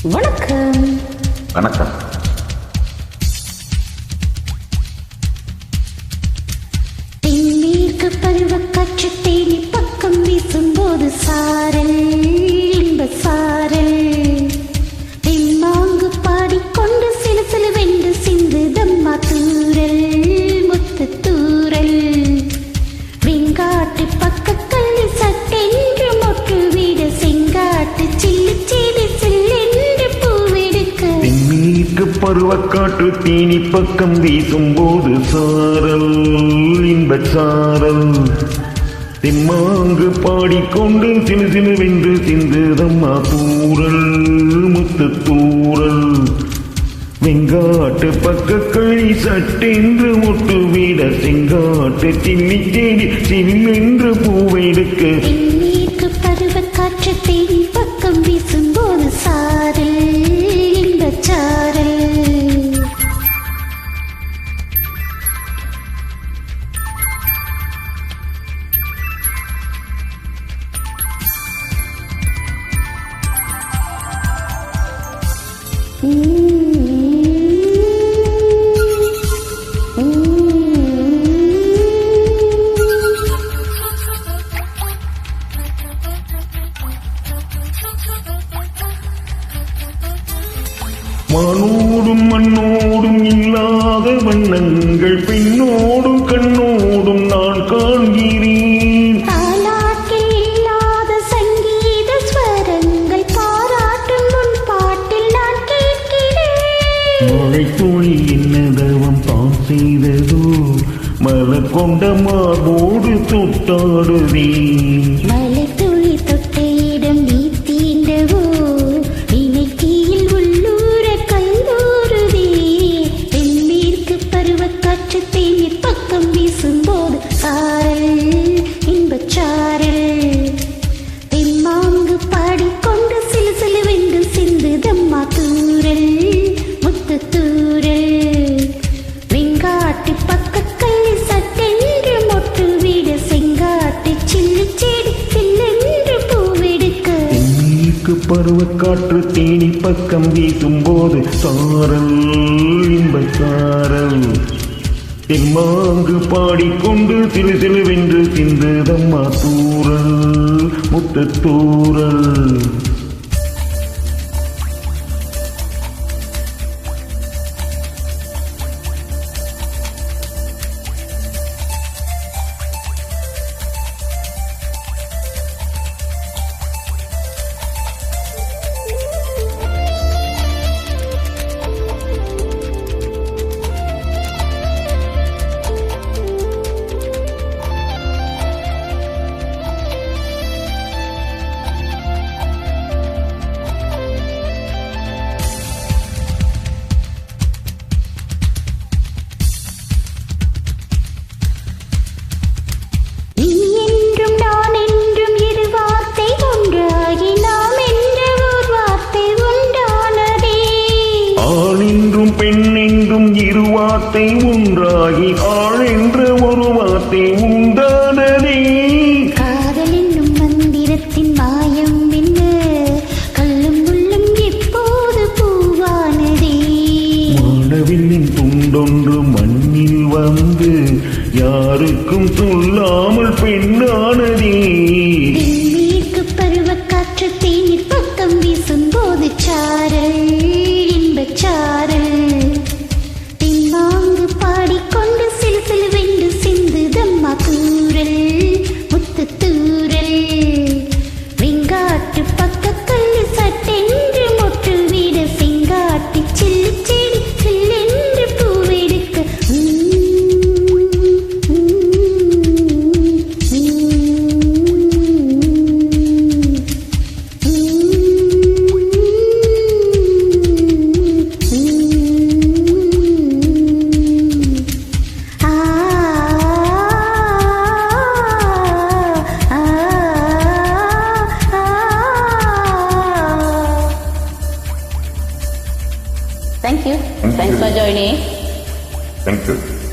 வணக்கம். வணக்கம். தென்மேற்கு பருவக்காற்று தேனி பக்கம் வீசும்போது சாரல் இன்ப சாரல் தென்மாங்கு பாடிக்கொண்டு சிலு சிலுவென்று சிந்து தம்மா தூரல் முத்து தூரல் வெங்காட்டு பக்கக்கல்லி சட்டென்று மொட்டு வீட செங்காட்டு சில்லு செடி சில்லென்று பூவெடுக்க தென்மேற்கு பருவக்காற்று தேனி பக்கம் வீசும்போது சாரல் இன்பச் சாரல் தெம்மாங்கு பாடிக்கொண்டு சிலு சிலுவென்று சிந்துதம்மா தூரல் முத்து தூரல் வெங்காட்டு பக்கக்களி சட்டென்று மொட்டு வீட செங்காட்டு சில்லி செடி சில்லென்று பூவெடுக்க தென்மேற்கு பருவக்காற்று தேனி பக்கம் வீசும்போது சாரல் இன்பச் சாரல். வானோடும் மண்ணோடும் இல்லாத வண்ணங்கள் பெண்ணோடும் கண்ணோடும் நான் காண்கிறேன். தாலாட்டில் இல்லாத சங்கீத ஸ்வரங்கள் பாராட்டும் முன் பாட்டில் நான் கேட்கிறேன். மழை துளி என்னதவம் தான் செய்ததோ மலர் கொண்ட மார்போடு தொட்டாடுதே. மலை துளி தொட்ட இடம் நீ தீண்டவோ இணைக்கியில் உள்ளூர கல்லூருதே. தென்மேற்கு பருவக்காற்று தேனி பக்கம் வீசும்போது சாரல் இன்பச் சாரல் தெம்மாங்கு பாடிக்கொண்டு சிலு சிலுவென்று சிந்துதம்மா தூரல் முத்து தூரல் வெங்காட்டு பக்கக்கல்லி சட்டென்று மொட்டு வீட செங்காட்டு சில்லு செடி சில்லென்று பூவெடுக்க தென்மேற்கு பருவக்காற்று தேனி பக்கம் வீசும்போது சாரல் இன்பச் சாரல் தெம்மாங்கு பாடிக்கொண்டு சிலு சிலுவென்று சிந்துதம்மா தூரல் முத்து தூரல். நீ என்றும் நான் என்றும் இரு வார்த்தை ஒன்றாகி நாம் என்ற ஓர் வார்த்தை உண்டானதே. ஆண் என்றும் பெண் என்றும் இரு வார்த்தை ஒன்றாகி ஆள் என்ற ஒரு வார்த்தை உண்டானதே. காதல் என்னும் மந்திரத்தின் மாயம் என்ன கல்லும் முள்ளும் எப்போது பூவானதே. வானவில்லின் துண்டொன்று மண்ணில் வந்து யாருக்கும் சொல்லாமல் பெண்ணானதே. தென்மேற்கு பருவக்காற்று தேனி பக்கம் வீசும்போது சாரல் இன்பச் சாரல் தெம்மாங்கு பாடிக்கொண்டு சிலு சிலுவென்று சிந்துதம்மா தூரல் முத்து தூரல் வெங்காட்டு பக்கக்கல்லி சட்டென்று மொட்டு வீட செங்காட்டு சில்லு செடி சில்லென்று பூவெடுக்க Thank you. Thanks for joining. Thank you.